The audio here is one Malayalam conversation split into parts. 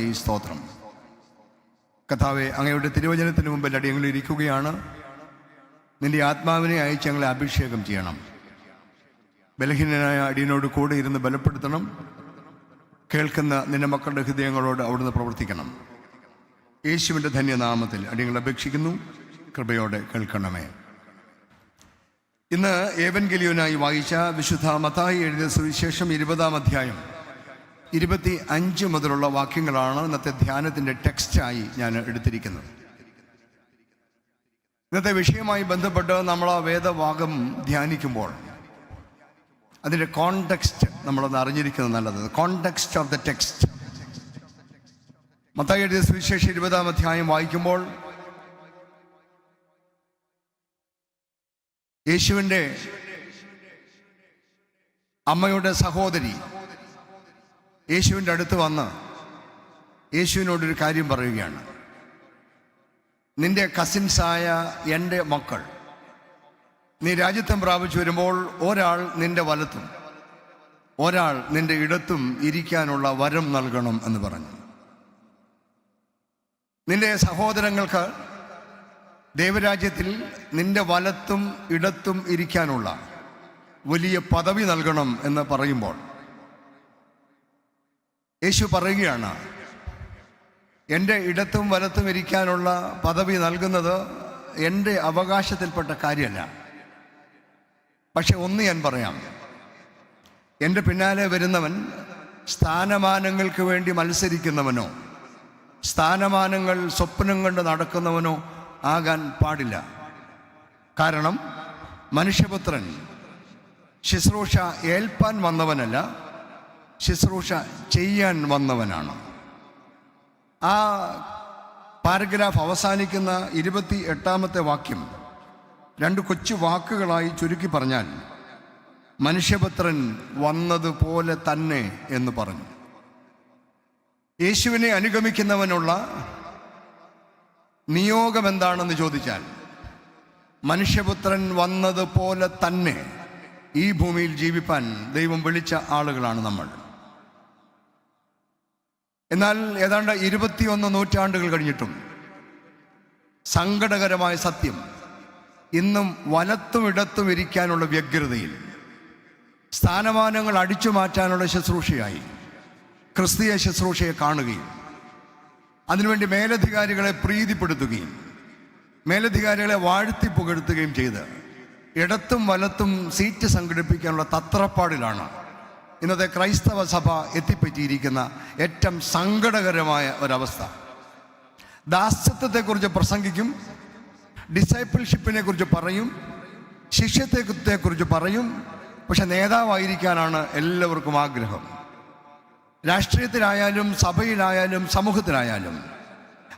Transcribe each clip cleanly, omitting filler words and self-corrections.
ഈ സ്തോത്രം. കർത്താവേ, അങ്ങയുടെ തിരുവചനത്തിന് മുമ്പിൽ അടിയങ്ങൾ ഇരിക്കുകയാണ്. നിന്റെ ആത്മാവിനെ അയച്ച് ഞങ്ങളെ അഭിഷേകം ചെയ്യണം. ബലഹീനനായ അടിയനോട് കൂടെ ഇരുന്ന് ബലപ്പെടുത്തണം. കേൾക്കുന്ന നിന്റെ മക്കളുടെ ഹൃദയങ്ങളോട് അവിടുന്ന് പ്രവർത്തിക്കണം. യേശുവിൻ്റെ ധന്യനാമത്തിൽ അടിയങ്ങൾ അപേക്ഷിക്കുന്നു. കൃപയോടെ കേൾക്കണമേ. ഇന്ന് ഏവൻഗെലിയോനായി വായിച്ച വിശുദ്ധ മത്തായി എഴുതിയ സുവിശേഷം 20-ാം അധ്യായം 25 മുതലുള്ള വാക്യങ്ങളാണ് ഇന്നത്തെ ധ്യാനത്തിൻ്റെ ടെക്സ്റ്റായി ഞാൻ എടുത്തിരിക്കുന്നത്. ഇന്നത്തെ വിഷയവുമായി ബന്ധപ്പെട്ട് നമ്മൾ ആ വേദഭാഗം ധ്യാനിക്കുമ്പോൾ അതിൻ്റെ കോണ്ടെക്സ്റ്റ് നമ്മളൊന്ന് അറിഞ്ഞിരിക്കുന്നത് നല്ലത്. Context of the text. Mathai എഴുതിയ സുവിശേഷം 20-ാം അധ്യായം വായിക്കുമ്പോൾ യേശുവിൻ്റെ അമ്മയുടെ സഹോദരി യേശുവിൻ്റെ അടുത്ത് വന്ന് യേശുവിനോടൊരു കാര്യം പറയുകയാണ്. നിന്റെ കസിൻസായ എൻ്റെ മക്കൾ നീ രാജ്യത്വം പ്രാപിച്ചു വരുമ്പോൾ ഒരാൾ നിന്റെ വലത്തും ഒരാൾ നിന്റെ ഇടത്തും ഇരിക്കാനുള്ള വരം നൽകണം എന്ന് പറഞ്ഞു. നിന്റെ സഹോദരങ്ങൾക്ക് ദൈവരാജ്യത്തിൽ നിന്റെ വലത്തും ഇടത്തും ഇരിക്കാനുള്ള വലിയ പദവി നൽകണം എന്ന് പറയുമ്പോൾ യേശു പറയുകയാണ്, എൻ്റെ ഇടത്തും വലത്തും ഇരിക്കാനുള്ള പദവി നൽകുന്നത് എൻ്റെ അവകാശത്തിൽപ്പെട്ട കാര്യമല്ല. പക്ഷെ ഒന്ന് ഞാൻ പറയാം, എൻ്റെ പിന്നാലെ വരുന്നവൻ സ്ഥാനമാനങ്ങൾക്ക് വേണ്ടി മത്സരിക്കുന്നവനോ സ്ഥാനമാനങ്ങൾ സ്വപ്നം കണ്ട് നടക്കുന്നവനോ ആകാൻ പാടില്ല. കാരണം മനുഷ്യപുത്രൻ ശുശ്രൂഷ ഏൽപ്പാൻ വന്നവനല്ല, ശുശ്രൂഷ ചെയ്യാൻ വന്നവനാണ്. ആ പാരഗ്രാഫ് അവസാനിക്കുന്ന 28-ാമത്തെ വാക്യം 2 കൊച്ചു വാക്കുകളായി ചുരുക്കി പറഞ്ഞാൽ മനുഷ്യപുത്രൻ വന്നതുപോലെ തന്നെ എന്ന് പറഞ്ഞു. യേശുവിനെ അനുഗമിക്കുന്നവനുള്ള നിയോഗം എന്താണെന്ന് ചോദിച്ചാൽ മനുഷ്യപുത്രൻ വന്നതുപോലെ തന്നെ ഈ ഭൂമിയിൽ ജീവിപ്പാൻ ദൈവം വിളിച്ച ആളുകളാണ് നമ്മൾ. എന്നാൽ ഏതാണ്ട് 21 നൂറ്റാണ്ടുകൾ കഴിഞ്ഞിട്ടും സങ്കടകരമായ സത്യം, ഇന്നും വലത്തും ഇടത്തും ഇരിക്കാനുള്ള വ്യഗ്രതയിൽ സ്ഥാനമാനങ്ങൾ അടിച്ചു മാറ്റാനുള്ള ശുശ്രൂഷയായി ക്രിസ്തീയ ശുശ്രൂഷയെ കാണുകയും അതിനുവേണ്ടി മേലധികാരികളെ പ്രീതിപ്പെടുത്തുകയും മേലധികാരികളെ വാഴ്ത്തി പുകഴ്ത്തുകയും ചെയ്ത് ഇടത്തും വലത്തും സീറ്റ് സംഘടിപ്പിക്കാനുള്ള തത്രപ്പാടിലാണ് ഇന്നത്തെ ക്രൈസ്തവ സഭ എത്തിപ്പറ്റിയിരിക്കുന്ന ഏറ്റവും സങ്കടകരമായ ഒരവസ്ഥ. ദാസ്യത്വത്തെക്കുറിച്ച് പ്രസംഗിക്കും, ഡിസൈപ്പിൾഷിപ്പിനെ കുറിച്ച് പറയും, ശിഷ്യത്വത്തെക്കുറിച്ച് പറയും. പക്ഷെ നേതാവായിരിക്കാനാണ് എല്ലാവർക്കും ആഗ്രഹം. രാഷ്ട്രീയത്തിലായാലും സഭയിലായാലും സമൂഹത്തിലായാലും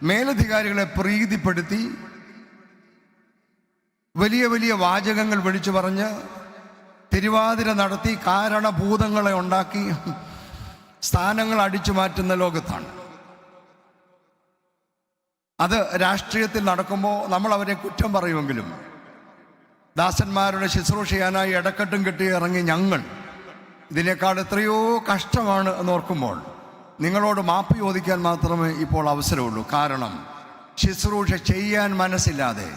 മേലധികാരികളെ പ്രീതിപ്പെടുത്തി വലിയ വലിയ വാചകങ്ങൾ വിളിച്ചു പറഞ്ഞ് തിരുവാതിര നടത്തി കാരണഭൂതങ്ങളെ ഉണ്ടാക്കി സ്ഥാനങ്ങൾ അടിച്ചു മാറ്റുന്ന ലോകത്താണ്. അത് രാഷ്ട്രീയത്തിൽ നടക്കുമ്പോൾ നമ്മൾ അവരെ കുറ്റം പറയുമെങ്കിലും ദാസന്മാരുടെ ശുശ്രൂഷ ചെയ്യാനായി ഇടക്കെട്ടും കെട്ടി ഇറങ്ങി ഞങ്ങൾ ഇതിനേക്കാൾ എത്രയോ കഷ്ടമാണ് എന്നോർക്കുമ്പോൾ നിങ്ങളോട് മാപ്പ് ചോദിക്കാൻ മാത്രമേ ഇപ്പോൾ അവസരമുള്ളൂ. കാരണം ശുശ്രൂഷ ചെയ്യാൻ മനസ്സില്ലാതെ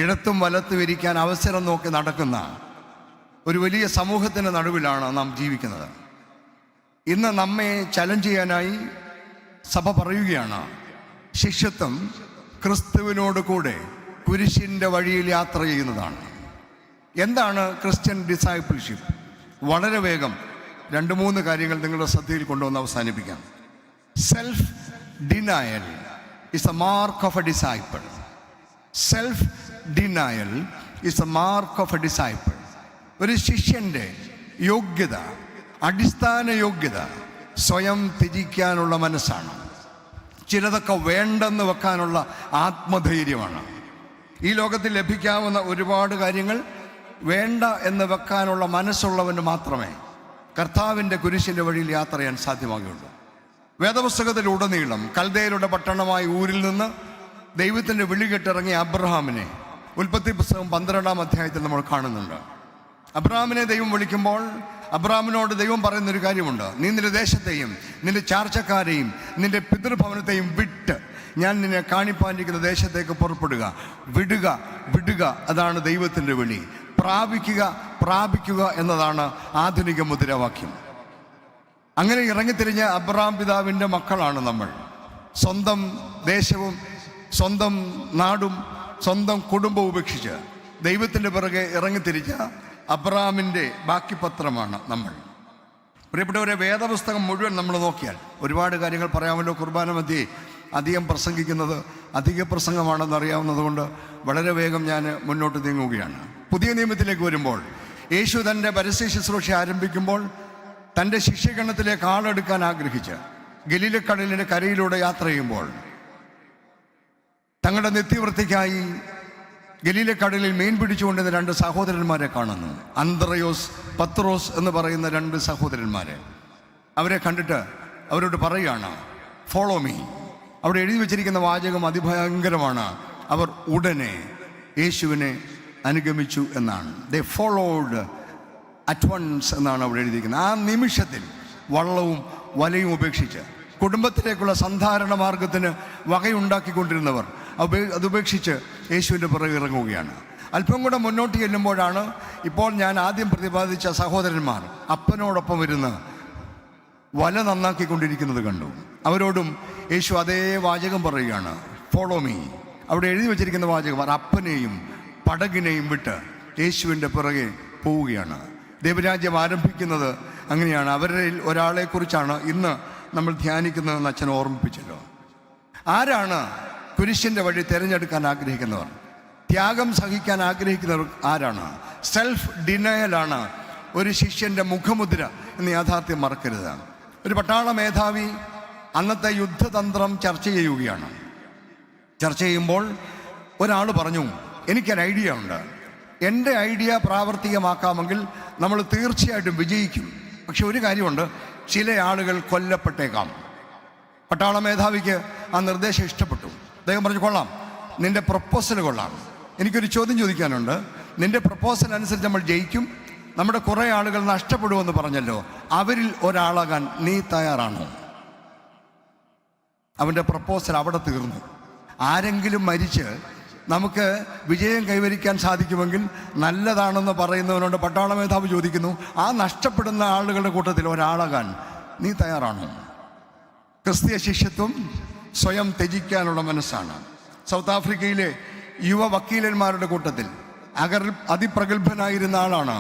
ഇടത്തും വലത്തും ഇരിക്കാൻ അവസരം നോക്കി നടക്കുന്ന ഒരു വലിയ സമൂഹത്തിൻ്റെ നടുവിലാണ് നാം ജീവിക്കുന്നത്. ഇന്ന് നമ്മെ ചലഞ്ച് ചെയ്യാനായി സഭ പറയുകയാണ്, ശിഷ്യത്വം ക്രിസ്തുവിനോട് കൂടെ കുരിശിൻ്റെ വഴിയിൽ യാത്ര ചെയ്യുന്നതാണ്. എന്താണ് ക്രിസ്ത്യൻ ഡിസൈപ്പിൾഷിപ്പ്? വളരെ വേഗം 2-3 കാര്യങ്ങൾ നിങ്ങളുടെ ശ്രദ്ധയിൽ കൊണ്ടുവന്ന് അവസാനിപ്പിക്കാം. Self denial is A mark of a disciple. Self denial is A mark of a disciple. ഒരു ശിഷ്യൻ്റെ യോഗ്യത, അടിസ്ഥാന യോഗ്യത സ്വയം ത്യജിക്കാനുള്ള മനസ്സാണ്. ചിലതൊക്കെ വേണ്ടെന്ന് വെക്കാനുള്ള ആത്മധൈര്യമാണ്. ഈ ലോകത്തിൽ ലഭിക്കാവുന്ന ഒരുപാട് കാര്യങ്ങൾ വേണ്ട എന്ന് വെക്കാനുള്ള മനസ്സുള്ളവന് മാത്രമേ കർത്താവിൻ്റെ കുരിശിൻ്റെ വഴിയിൽ യാത്ര ചെയ്യാൻ സാധ്യമാകുകയുള്ളൂ. വേദപുസ്തകത്തിലുടനീളം കൽദയരുടെ പട്ടണമായ ഊരിൽ നിന്ന് ദൈവത്തിൻ്റെ വിളി കേട്ടിറങ്ങിയ അബ്രഹാമിനെ ഉൽപ്പത്തി പുസ്തകം 12-ാം അധ്യായത്തിൽ നമ്മൾ കാണുന്നുണ്ട്. അബ്രഹാമിനെ ദൈവം വിളിക്കുമ്പോൾ അബ്രഹാമിനോട് ദൈവം പറയുന്നൊരു കാര്യമുണ്ട്. നീ നിന്റെ ദേശത്തെയും നിന്റെ ചാർച്ചക്കാരെയും നിന്റെ പിതൃഭവനത്തെയും വിട്ട് ഞാൻ നിന്നെ കാണിപ്പാനിരിക്കുന്ന ദേശത്തേക്ക് പുറപ്പെടുക. വിടുക, വിടുക, അതാണ് ദൈവത്തിൻ്റെ വിളി. പ്രാപിക്കുക, പ്രാപിക്കുക എന്നതാണ് ആധുനിക മുദ്രാവാക്യം. അങ്ങനെ ഇറങ്ങിത്തിരിഞ്ഞ അബ്രഹാം പിതാവിൻ്റെ മക്കളാണ് നമ്മൾ. സ്വന്തം ദേശവും സ്വന്തം നാടും സ്വന്തം കുടുംബവും ഉപേക്ഷിച്ച് ദൈവത്തിൻ്റെ പിറകെ ഇറങ്ങിത്തിരിച്ച അബ്രഹാമിൻ്റെ ബാക്കി പത്രമാണ് നമ്മൾ. പ്രിയപ്പെട്ടവരെ, വേദപുസ്തകം മുഴുവൻ നമ്മൾ നോക്കിയാൽ ഒരുപാട് കാര്യങ്ങൾ പറയാമല്ലോ. കുർബാന മധ്യേ അധികം പ്രസംഗിക്കുന്നത് അധിക പ്രസംഗമാണെന്ന് അറിയാവുന്നതുകൊണ്ട് വളരെ വേഗം ഞാൻ മുന്നോട്ട് നീങ്ങുകയാണ്. പുതിയ നിയമത്തിലേക്ക് വരുമ്പോൾ യേശു തൻ്റെ പരസ്യ ശുശ്രൂഷ ആരംഭിക്കുമ്പോൾ തൻ്റെ ശിഷ്യഗണത്തിലേക്ക് ആളെടുക്കാൻ ആഗ്രഹിച്ച് ഗലീലക്കടലിൻ്റെ കരയിലൂടെ യാത്ര ചെയ്യുമ്പോൾ തങ്ങളുടെ നിത്യവൃത്തിക്കായി ഗലീലക്കടലിൽ മീൻ പിടിച്ചുകൊണ്ടിരുന്ന രണ്ട് സഹോദരന്മാരെ കാണുന്നു. അന്ത്രയോസ്, പത്രോസ് എന്ന് പറയുന്ന രണ്ട് സഹോദരന്മാരെ. അവരെ കണ്ടിട്ട് അവരോട് പറയുകയാണ്, ഫോളോ മീ. അവിടെ എഴുതി വച്ചിരിക്കുന്ന വാചകം അതിഭയങ്കരമാണ്. അവർ ഉടനെ യേശുവിനെ അനുഗമിച്ചു എന്നാണ്. ദേ ഫോളോഡ് അറ്റ് വൺസ് എന്നാണ് അവിടെ എഴുതിയിരിക്കുന്നത്. ആ നിമിഷത്തിൽ വള്ളവും വലയും ഉപേക്ഷിച്ച് കുടുംബത്തിലേക്കുള്ള സന്ധാരണ മാർഗത്തിന് വകയുണ്ടാക്കിക്കൊണ്ടിരുന്നവർ അതുപേക്ഷിച്ച് യേശുവിൻ്റെ പിറകെ ഇറങ്ങുകയാണ്. അല്പം കൂടെ മുന്നോട്ട് ചെല്ലുമ്പോഴാണ് ഇപ്പോൾ ഞാൻ ആദ്യം പ്രതിപാദിച്ച സഹോദരന്മാർ അപ്പനോടൊപ്പം ഇരുന്ന് വല നന്നാക്കിക്കൊണ്ടിരിക്കുന്നത് കണ്ടു. അവരോടും യേശു അതേ വാചകം പറയുകയാണ്, ഫോളോ മീ. അവിടെ എഴുതി വച്ചിരിക്കുന്ന വാചകം അവർ അപ്പനെയും പടകിനെയും വിട്ട് യേശുവിൻ്റെ പിറകെ പോവുകയാണ്. ദൈവരാജ്യം ആരംഭിക്കുന്നത് അങ്ങനെയാണ്. അവരിൽ ഒരാളെക്കുറിച്ചാണ് ഇന്ന് നമ്മൾ ധ്യാനിക്കുന്നതെന്ന് അച്ഛൻ ഓർമ്മിപ്പിച്ചല്ലോ. ആരാണ് കുരിശിൻ്റെ വഴി തിരഞ്ഞെടുക്കാൻ ആഗ്രഹിക്കുന്നവർ? ത്യാഗം സഹിക്കാൻ ആഗ്രഹിക്കുന്നവർ ആരാണ്? സെൽഫ് ഡിനയലാണ് ഒരു ശിഷ്യൻ്റെ മുഖമുദ്ര എന്ന യാഥാർത്ഥ്യം മറക്കരുത്. ഒരു പട്ടാള മേധാവി അന്നത്തെ യുദ്ധതന്ത്രം ചർച്ച ചെയ്യുകയാണ്. ചർച്ച ചെയ്യുമ്പോൾ ഒരാൾ പറഞ്ഞു, എനിക്കൊരു ഐഡിയ ഉണ്ട്. എൻ്റെ ഐഡിയ പ്രാവർത്തികമാക്കാമെങ്കിൽ നമ്മൾ തീർച്ചയായിട്ടും വിജയിക്കും. പക്ഷെ ഒരു കാര്യമുണ്ട്, ചില ആളുകൾ കൊല്ലപ്പെട്ടേക്കാം. പട്ടാള മേധാവിക്ക് ആ നിർദ്ദേശം ഇഷ്ടപ്പെട്ടു. അദ്ദേഹം പറഞ്ഞു, കൊള്ളാം, നിന്റെ പ്രപ്പോസൽ കൊള്ളാം. എനിക്കൊരു ചോദ്യം ചോദിക്കാനുണ്ട്. നിന്റെ പ്രപ്പോസൽ അനുസരിച്ച് നമ്മൾ ജയിക്കും, നമ്മുടെ കുറേ ആളുകൾ നഷ്ടപ്പെടുമെന്ന് പറഞ്ഞല്ലോ, അവരിൽ ഒരാളാകാൻ നീ തയ്യാറാണോ? അവൻ്റെ പ്രപ്പോസൽ അവിടെ തീർന്നു. ആരെങ്കിലും മരിച്ച് നമുക്ക് വിജയം കൈവരിക്കാൻ സാധിക്കുമെങ്കിൽ നല്ലതാണെന്ന് പറയുന്നവനോട് പട്ടാള മേധാവി ചോദിക്കുന്നു, ആ നഷ്ടപ്പെടുന്ന ആളുകളുടെ കൂട്ടത്തിൽ ഒരാളാകാൻ നീ തയ്യാറാണോ? ക്രിസ്തീയ ശിഷ്യത്വം സ്വയം ത്യജിക്കാനുള്ള മനസ്സാണ്. സൗത്ത് ആഫ്രിക്കയിലെ യുവ വക്കീലന്മാരുടെ കൂട്ടത്തിൽ അതിപ്രഗത്ഭനായിരുന്ന ആളാണ്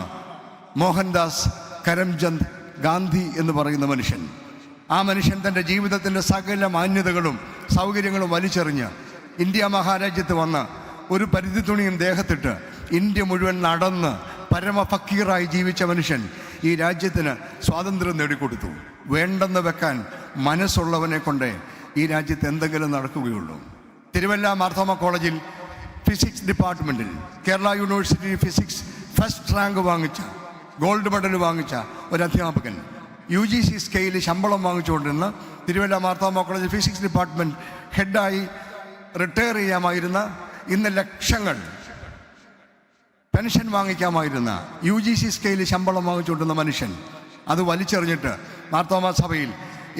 മോഹൻദാസ് കരംചന്ദ് ഗാന്ധി എന്ന് പറയുന്ന മനുഷ്യൻ. ആ മനുഷ്യൻ തൻ്റെ ജീവിതത്തിൻ്റെ സകല മാന്യതകളും സൗകര്യങ്ങളും വലിച്ചെറിഞ്ഞ് ഇന്ത്യ മഹാരാജ്യത്ത് വന്ന് ഒരു പരിധി തുണിയും ദേഹത്തിട്ട് ഇന്ത്യ മുഴുവൻ നടന്ന് പരമഫക്കീറായി ജീവിച്ച മനുഷ്യൻ ഈ രാജ്യത്തിന് സ്വാതന്ത്ര്യം നേടിക്കൊടുത്തു. വേണ്ടെന്ന് വെക്കാൻ മനസ്സുള്ളവനെ കൊണ്ട് ഈ രാജ്യത്ത് എന്തെങ്കിലും നടക്കുകയുള്ളൂ. തിരുവല്ല മാർത്തോമ കോളേജിൽ ഫിസിക്സ് ഡിപ്പാർട്ട്മെൻറ്റിൽ Kerala university physics first rank വാങ്ങിച്ച, ഗോൾഡ് മെഡൽ വാങ്ങിച്ച ഒരു അധ്യാപകൻ UGC സ്കെയിലിൽ ശമ്പളം വാങ്ങിച്ചുകൊണ്ടിരുന്ന Thiruvalla Marthoma college physics department ഹെഡായി റിട്ടയർ ചെയ്യാമായിരുന്ന, ഇന്ന് ലക്ഷങ്ങൾ പെൻഷൻ വാങ്ങിക്കാമായിരുന്ന UGC സ്കെയിലിൽ ശമ്പളം വാങ്ങിച്ചുകൊണ്ടിരുന്ന മനുഷ്യൻ അത് വലിച്ചെറിഞ്ഞിട്ട് മാർത്തോമ സഭയിൽ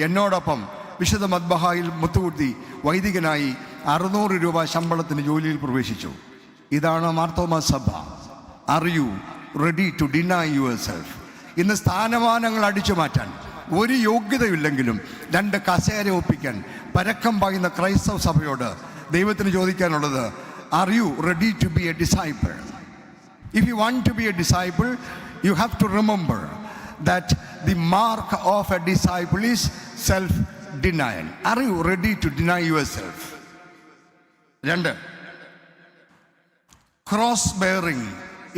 എന്നോടൊപ്പം വിശുദ്ധ മദ്ബഹായിൽ മുത്തുകുത്തി വൈദികനായി 600 രൂപ ശമ്പളത്തിന് ജോലിയിൽ പ്രവേശിച്ചു. ഇതാണ് മാർത്തോമ സഭ. Are you ready to deny your self? ഇന്ന് സ്ഥാനമാനങ്ങൾ അടിച്ചു മാറ്റാൻ ഒരു യോഗ്യതയില്ലെങ്കിലും 2 കസേര ഒപ്പിക്കാൻ പരക്കം പായുന്ന ക്രൈസ്തവ സഭയോട് ദൈവത്തിന് ചോദിക്കാനുള്ളത്, are you ready to be a disciple? If you want to be a disciple, you have to remember that the mark of a disciple is self denial. Are you ready to deny yourself? 2, cross bearing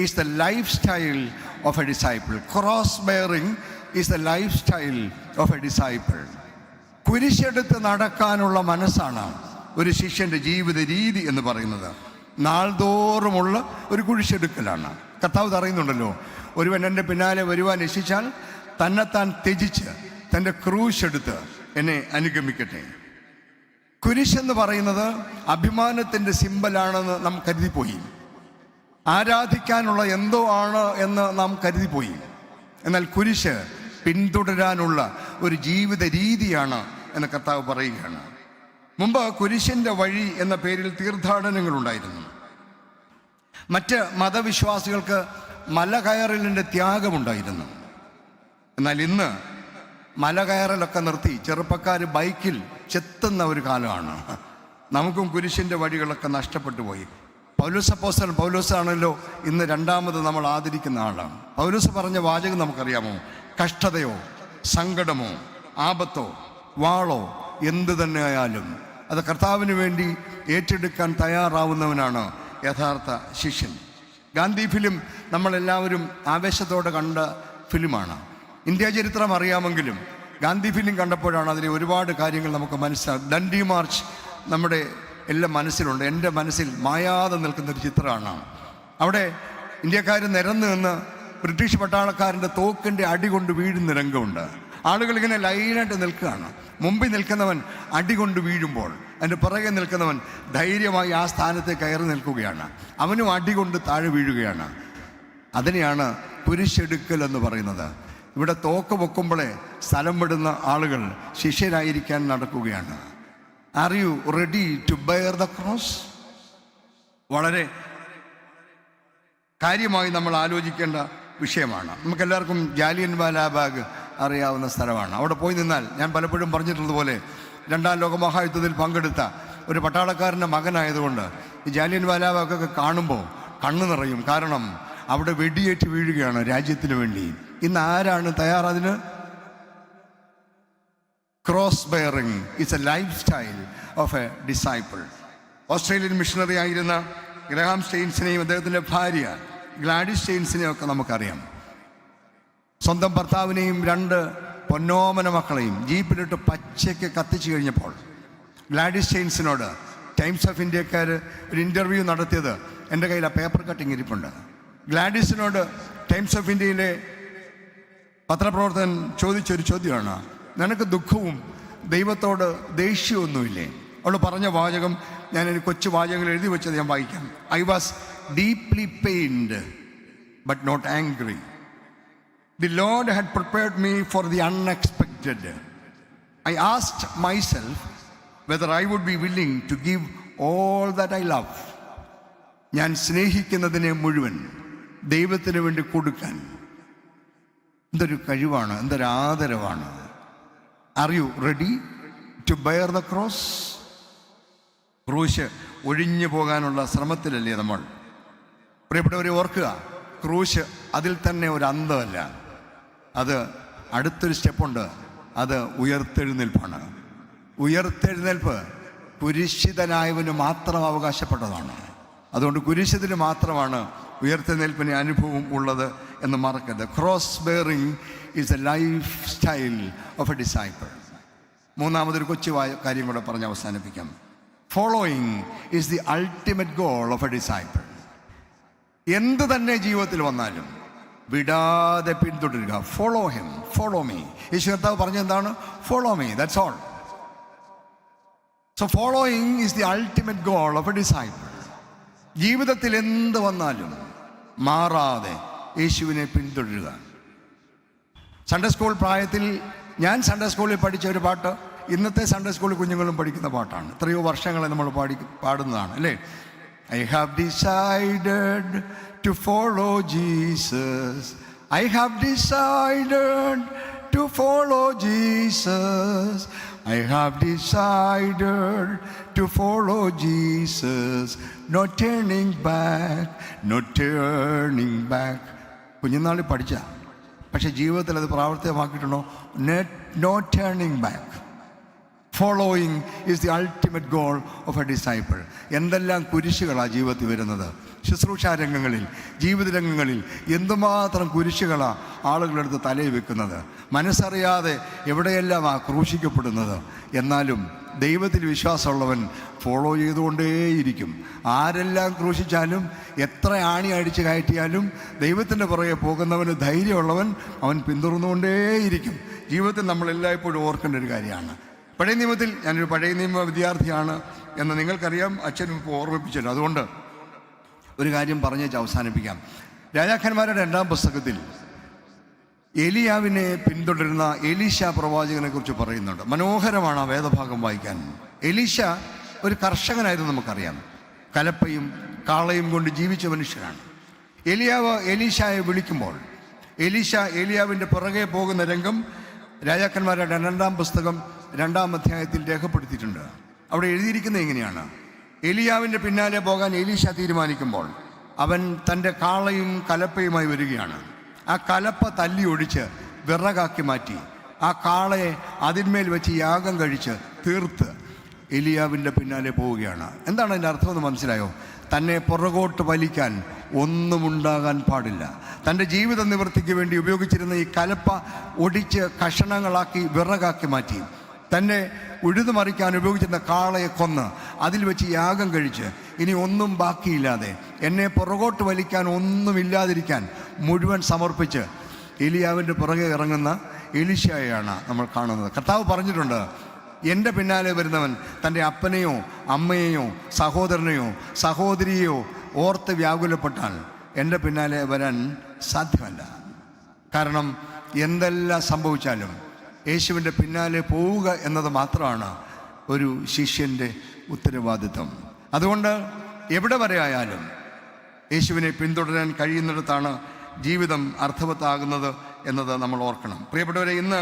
is the lifestyle of a disciple. Cross bearing is the lifestyle of a disciple. കുരിശെടുത്ത് നടക്കാനുള്ള മനസ്സാണ് ഒരു ശിഷ്യന്റെ ജീവിത രീതി എന്ന് പറയുന്നത്. നാൾതോറുമുള്ള ഒരു കുരിശെടുക്കലാണ്. കർത്താവ് പറയുന്നുണ്ടല്ലോ, ഒരുവൻ എൻ്റെ പിന്നാലെ വരുവാൻ ഇച്ഛിച്ചാൽ തന്നെത്താൻ ത്യജിച്ച് തൻ്റെ ക്രൂശ് എടുത്ത് എന്നെ അനുഗമിക്കട്ടെ. കുരിശെന്ന് പറയുന്നത് അഭിമാനത്തിൻ്റെ സിമ്പലാണെന്ന് നാം കരുതിപ്പോയി. ആരാധിക്കാനുള്ള എന്തോ ആണ് എന്ന് നാം കരുതിപ്പോയി. എന്നാൽ കുരിശ് പിന്തുടരാനുള്ള ഒരു ജീവിത രീതിയാണ് എന്ന് കർത്താവ് പറയുകയാണ്. മുമ്പ് കുരിശിൻ്റെ വഴി എന്ന പേരിൽ തീർത്ഥാടനങ്ങളുണ്ടായിരുന്നു. മറ്റ് മതവിശ്വാസികൾക്ക് മല കയറലിൻ്റെ ത്യാഗമുണ്ടായിരുന്നു. എന്നാൽ ഇന്ന് മല കയറലൊക്കെ നിർത്തി ചെറുപ്പക്കാർ ബൈക്കിൽ ചെത്തുന്ന ഒരു കാലമാണ്. നമുക്കും കുരിശിൻ്റെ വഴികളൊക്കെ നഷ്ടപ്പെട്ടു പോയി. പൗലോസ് പൗലോസാണല്ലോ ഇന്ന് രണ്ടാമത് നമ്മൾ ആദരിക്കുന്ന ആളാണ്. പൗലോസ് പറഞ്ഞ വാചകം നമുക്കറിയാമോ? കഷ്ടതയോ സങ്കടമോ ആപത്തോ വാളോ എന്തു തന്നെ ആയാലും അത് കർത്താവിന് വേണ്ടി ഏറ്റെടുക്കാൻ തയ്യാറാവുന്നവനാണ് യഥാർത്ഥ ശിഷ്യൻ. ഗാന്ധി ഫിലിം നമ്മളെല്ലാവരും ആവേശത്തോടെ കണ്ട ഫിലിമാണ്. ഇന്ത്യ ചരിത്രം അറിയാമെങ്കിലും ഗാന്ധി ഫിലിം കണ്ടപ്പോഴാണ് അതിലെ ഒരുപാട് കാര്യങ്ങൾ നമുക്ക് മനസ്സിലാകും. ദണ്ഡി മാർച്ച് നമ്മുടെ എല്ലാം മനസ്സിലുണ്ട്. എൻ്റെ മനസ്സിൽ മായാതെ നിൽക്കുന്നൊരു ചിത്രമാണ്. അവിടെ ഇന്ത്യക്കാർ നിരന്ന് നിന്ന് ബ്രിട്ടീഷ് പട്ടാളക്കാരൻ്റെ തോക്കിൻ്റെ അടി കൊണ്ട് വീഴുന്ന രംഗമുണ്ട്. ആളുകളിങ്ങനെ ലൈനായിട്ട് നിൽക്കുകയാണ്. മുമ്പിൽ നിൽക്കുന്നവൻ അടി കൊണ്ട് വീഴുമ്പോൾ അതിൻ്റെ പുറകെ നിൽക്കുന്നവൻ ധൈര്യമായി ആ സ്ഥാനത്ത് കയറി നിൽക്കുകയാണ്. അവനും അടി കൊണ്ട് താഴെ വീഴുകയാണ്. അതിനെയാണ് കുരിശെടുക്കൽ എന്ന് പറയുന്നത്. ഇവിടെ തോക്ക് പൊക്കുമ്പോഴേ സ്ഥലം വിടുന്ന ആളുകൾ ശിഷ്യരായിരിക്കാൻ നടക്കുകയാണ്. Are you ready to bear the cross? വളരെ കാര്യമായി നമ്മൾ ആലോചിക്കേണ്ട വിഷയമാണ്. നമുക്കെല്ലാവർക്കും ജാലിയൻ വാലാബാഗ് അറിയാവുന്ന സ്ഥലമാണ്. അവിടെ പോയി നിന്നാൽ ഞാൻ പലപ്പോഴും പറഞ്ഞിട്ടുള്ളതുപോലെ രണ്ടാം ലോകമഹായുദ്ധത്തിൽ പങ്കെടുത്ത ഒരു പട്ടാളക്കാരൻ്റെ മകനായതുകൊണ്ട് ഈ ജാലിയൻ വാലാബാഗൊക്കെ കാണുമ്പോൾ കണ്ണു നിറയും. കാരണം അവിടെ വെടിയേറ്റ് വീഴുകയാണ് രാജ്യത്തിന് വേണ്ടി. ഇന്ന് ആരാണ് തയ്യാറതിന്? Cross bearing is a life style of a disciple. Australian missionary ആയിരുന്ന ഗ്രഹാം സ്റ്റെയിൻസിനെയും അദ്ദേഹത്തിൻ്റെ ഭാര്യ ഗ്ലാഡിസ് സ്റ്റെയിൻസിനെയും ഒക്കെ നമുക്കറിയാം. സ്വന്തം ഭർത്താവിനെയും 2 പൊന്നോമന മക്കളെയും ജീപ്പിലിട്ട് പച്ചയ്ക്ക് കത്തിച്ചു കഴിഞ്ഞപ്പോൾ ഗ്ലാഡിസ് സ്റ്റെയിൻസിനോട് ടൈംസ് ഓഫ് ഇന്ത്യക്കാർ ഒരു ഇൻ്റർവ്യൂ നടത്തിയത് എൻ്റെ കയ്യിൽ ആ പേപ്പർ കട്ടിങ് ഇരിപ്പുണ്ട്. ഗ്ലാഡിസിനോട് ടൈംസ് ഓഫ് ഇന്ത്യയിലെ പത്രപ്രവർത്തകൻ ചോദിച്ചൊരു ചോദ്യമാണ്, നിനക്ക് ദുഃഖവും ദൈവത്തോട് ദേഷ്യമൊന്നുമില്ലേ? അവൾ പറഞ്ഞ വാചകം ഞാൻ കൊച്ചു വാചകങ്ങൾ എഴുതി വെച്ചത് ഞാൻ വായിക്കാം. I was deeply pained but not angry. The Lord had prepared me for the unexpected. I asked myself whether I would be willing to give all that I love. ഞാൻ സ്നേഹിക്കുന്നതിനെ മുഴുവൻ ദൈവത്തിന് വേണ്ടി കൊടുക്കാൻ എന്തൊരു കഴിവാണ്, എന്തൊരു ആദരവാണ്. Are you ready to bear the cross? ക്രൂശ് ഒഴിഞ്ഞു പോകാനുള്ള ശ്രമത്തിലല്ലേ നമ്മൾ? പ്രിയപ്പെട്ടവരെ ഓർക്കുക, ക്രൂശ് അതിൽ തന്നെ ഒരു അന്തമല്ല. അത് അടുത്തൊരു സ്റ്റെപ്പുണ്ട്. അത് ഉയർത്തെഴുന്നേൽപ്പാണ്. ഉയർത്തെഴുന്നേൽപ്പ് കുരിശിതനായവന് മാത്രം അവകാശപ്പെട്ടതാണ്. അതുകൊണ്ട് കുരിശിതിന് മാത്രമാണ് ഉയർത്തെഴുന്നേൽപ്പിന് അനുഭവം ഉള്ളത് എന്ന് മറക്കരുത്. Cross bearing is a life style of a disciple. മൂന്നാമതൊരു കൊച്ചു കാര്യം കൂടെ പറഞ്ഞ് അവസാനിപ്പിക്കാം. Following is the ultimate goal of a disciple. എന്ത് തന്നെ ജീവിതത്തിൽ വന്നാലും വിടാതെ പിന്തുടരുക. Follow him, follow me. യേശു കർത്താവ് പറഞ്ഞെന്താണ്? Follow me, that's all. So following is the ultimate goal of a disciple. ജീവിതത്തിൽ എന്ത് വന്നാലും മാറാതെ യേശുവിനെ പിന്തുടരുക. സൺഡേ സ്കൂൾ പ്രായത്തിൽ ഞാൻ സൺഡേ സ്കൂളിൽ പഠിച്ച ഒരു പാട്ട് ഇന്നത്തെ സൺഡേ സ്കൂളിൽ കുഞ്ഞുങ്ങളും പഠിക്കുന്ന പാട്ടാണ്. എത്രയോ വർഷങ്ങളെ നമ്മൾ പാടുന്നതാണ് അല്ലേ? I have decided to follow Jesus. I have decided to follow Jesus. I have decided to follow Jesus. No turning back, no turning back. കുഞ്ഞുനാളിൽ പഠിച്ച, പക്ഷെ ജീവിതത്തിൽ അത് പ്രാവർത്തികമാക്കിയിട്ടുണ്ടോ? No turning back. Following is the ultimate goal of a disciple. എന്തെല്ലാം കുരിശുകളാണ് ജീവിതത്തിൽ വരുന്നത്. ശുശ്രൂഷാരംഗങ്ങളിൽ, ജീവിത രംഗങ്ങളിൽ എന്തുമാത്രം കുരിശുകളാണ് ആളുകളെടുത്ത് തലയിൽ വെക്കുന്നത്. മനസ്സറിയാതെ എവിടെയെല്ലാം ക്രൂശിക്കപ്പെടുന്നത്. എന്നാലും ദൈവത്തിൽ വിശ്വാസമുള്ളവൻ ഫോളോ ചെയ്തുകൊണ്ടേയിരിക്കും. ആരെല്ലാം ക്രൂശിച്ചാലും എത്ര ആണി അടിച്ച് കയറ്റിയാലും ദൈവത്തിൻ്റെ പുറകെ പോകുന്നവന് ധൈര്യമുള്ളവൻ അവൻ പിന്തുടർന്നുകൊണ്ടേയിരിക്കും. ജീവിതത്തിൽ നമ്മൾ എല്ലായ്പ്പോഴും ഓർക്കേണ്ട ഒരു കാര്യമാണ്. പഴയ നിയമത്തിൽ ഞാനൊരു പഴയ നിയമ വിദ്യാർത്ഥിയാണ് എന്ന് നിങ്ങൾക്കറിയാം. അച്ഛനും ഇപ്പോൾ ഓർമ്മിപ്പിച്ചല്ലോ. അതുകൊണ്ട് ഒരു കാര്യം പറഞ്ഞേച്ച് അവസാനിപ്പിക്കാം. രാജാക്കന്മാരുടെ 2-ാം പുസ്തകത്തിൽ എലിയാവിനെ പിന്തുടരുന്ന എലീശ പ്രവാചകനെ കുറിച്ച് പറയുന്നുണ്ട്. മനോഹരമാണ് ആ വേദഭാഗം വായിക്കാൻ. എലീശ ഒരു കർഷകനായിരുന്നു, നമുക്കറിയാം. കലപ്പയും കാളയും കൊണ്ട് ജീവിച്ച മനുഷ്യനാണ്. എലിയാവ് എലീശായെ വിളിക്കുമ്പോൾ എലീശ എലിയാവിൻ്റെ പുറകെ പോകുന്ന രംഗം രാജാക്കന്മാരുടെ 2-ാം പുസ്തകം 2-ാം അധ്യായത്തിൽ രേഖപ്പെടുത്തിയിട്ടുണ്ട്. അവിടെ എഴുതിയിരിക്കുന്നത് എങ്ങനെയാണ്? എലിയാവിൻ്റെ പിന്നാലെ പോകാൻ എലീശ തീരുമാനിക്കുമ്പോൾ അവൻ തൻ്റെ കാളയും കലപ്പയുമായി വരികയാണ്. ആ കലപ്പ തല്ലി ഒടിച്ച് വിറകാക്കി മാറ്റി ആ കാളയെ അതിന്മേൽ വെച്ച് യാഗം കഴിച്ച് തീർത്ത് എലിയാവിൻ്റെ പിന്നാലെ പോവുകയാണ്. എന്താണ് അതിൻ്റെ അർത്ഥം എന്ന് മനസ്സിലായോ? തന്നെ പുറകോട്ട് വലിക്കാൻ ഒന്നുമുണ്ടാകാൻ പാടില്ല. തൻ്റെ ജീവിത നിവൃത്തിക്ക് വേണ്ടി ഉപയോഗിച്ചിരുന്ന ഈ കലപ്പ ഒടിച്ച് കഷണങ്ങളാക്കി വിറകാക്കി മാറ്റി തന്നെ ഉഴുതുമറിക്കാൻ ഉപയോഗിച്ചിരുന്ന കാളയെ കൊന്ന് അതിൽ വെച്ച് യാഗം കഴിച്ച് ഇനി ഒന്നും ബാക്കിയില്ലാതെ എന്നെ പുറകോട്ട് വലിക്കാൻ ഒന്നുമില്ലാതിരിക്കാൻ മുഴുവൻ സമർപ്പിച്ച് എലിയാവിൻ്റെ പുറകെ ഇറങ്ങുന്ന എലീശയെയാണ് നമ്മൾ കാണുന്നത്. കർത്താവ് പറഞ്ഞിട്ടുണ്ട്, എൻ്റെ പിന്നാലെ വരുന്നവൻ തൻ്റെ അപ്പനെയോ അമ്മയെയോ സഹോദരനെയോ സഹോദരിയെയോ ഓർത്ത് വ്യാകുലപ്പെട്ടാൽ എൻ്റെ പിന്നാലെ വരാൻ സാധ്യമല്ല. കാരണം എന്തെല്ലാം സംഭവിച്ചാലും യേശുവിൻ്റെ പിന്നാലെ പോവുക എന്നത് മാത്രമാണ് ഒരു ശിഷ്യൻ്റെ ഉത്തരവാദിത്വം. അതുകൊണ്ട് എവിടെ വരെ ആയാലും യേശുവിനെ പിന്തുടരാൻ കഴിയുന്നിടത്താണ് ജീവിതം അർത്ഥവത്താകുന്നത് എന്നത് നമ്മൾ ഓർക്കണം. പ്രിയപ്പെട്ടവരെ, ഇന്ന്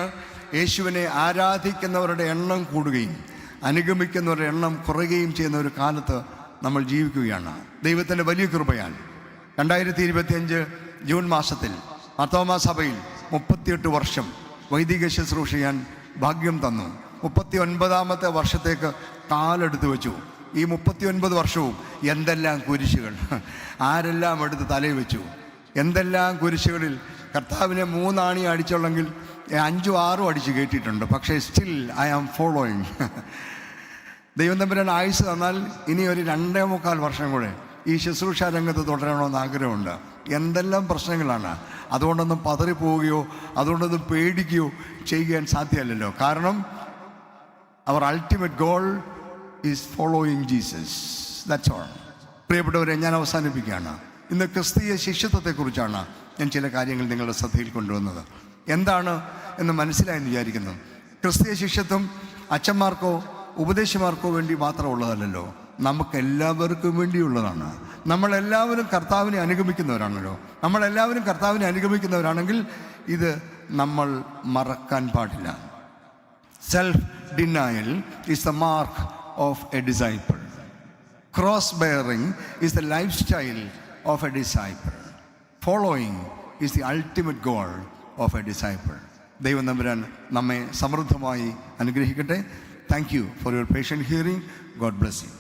യേശുവിനെ ആരാധിക്കുന്നവരുടെ എണ്ണം കൂടുകയും അനുഗമിക്കുന്നവരുടെ എണ്ണം കുറയുകയും ചെയ്യുന്ന ഒരു കാലത്ത് നമ്മൾ ജീവിക്കുകയാണ്. ദൈവത്തിൻ്റെ വലിയ കൃപയാൽ 2025 ജൂൺ മാസത്തിൽ മാർത്തോമാ സഭയിൽ 38 വർഷം വൈദിക ശുശ്രൂഷ ചെയ്യാൻ ഭാഗ്യം തന്നു. 39ാമത്തെ വർഷത്തേക്ക് കാലെടുത്ത് വെച്ചു. ഈ 39 വർഷവും എന്തെല്ലാം കുരിശുകൾ ആരെല്ലാം എടുത്ത് തലയിൽ വെച്ചു. എന്തെല്ലാം കുരിശുകളിൽ കർത്താവിനെ 3 ആണി അടിച്ചുള്ളെങ്കിൽ 5 6 അടിച്ച് കയറ്റിയിട്ടുണ്ട്. പക്ഷേ സ്റ്റിൽ ഐ ആം ഫോളോയിങ്. ദൈവം തമ്പുരാൻ ആയുസ് തന്നാൽ ഇനി ഒരു 2.25 വർഷം കൂടെ ഈ ശുശ്രൂഷ രംഗത്ത് തുടരണമെന്ന് ആഗ്രഹമുണ്ട്. എന്തെല്ലാം പ്രശ്നങ്ങളാണ്. അതുകൊണ്ടൊന്നും പതറിപ്പോവുകയോ അതുകൊണ്ടൊന്നും പേടിക്കുകയോ ചെയ്യാൻ സാധ്യമല്ലല്ലോ. കാരണം അവർ ultimate goal is following Jesus. That's all. പ്രിയപ്പെട്ടവരെ, ഞാൻ അവസാനിപ്പിക്കുകയാണ്. ഇന്ന് ക്രിസ്തീയ ശിഷ്യത്വത്തെക്കുറിച്ചാണ് ഞാൻ ചില കാര്യങ്ങൾ നിങ്ങളുടെ ശ്രദ്ധയിൽ കൊണ്ടുവന്നത്. എന്താണ് എന്ന് മനസ്സിലായെന്ന് വിചാരിക്കുന്നു. ക്രിസ്തീയ ശിഷ്യത്വം അച്ഛന്മാർക്കോ ഉപദേശിമാർക്കോ വേണ്ടി മാത്രമുള്ളതല്ലല്ലോ, നമുക്കെല്ലാവർക്കും വേണ്ടിയുള്ളതാണ്. നമ്മളെല്ലാവരും കർത്താവിനെ അനുഗമിക്കുന്നവരാണല്ലോ. നമ്മളെല്ലാവരും കർത്താവിനെ അനുഗമിക്കുന്നവരാണെങ്കിൽ ഇത് നമ്മൾ മറക്കാൻ പാടില്ല. Self denial is the mark of a disciple. Cross bearing is the life style of a disciple. Following is the ultimate goal of a disciple. ദൈവം തമ്പുരാൻ നമ്മെ സമൃദ്ധമായി അനുഗ്രഹിക്കട്ടെ. Thank you for your patient hearing. God bless you.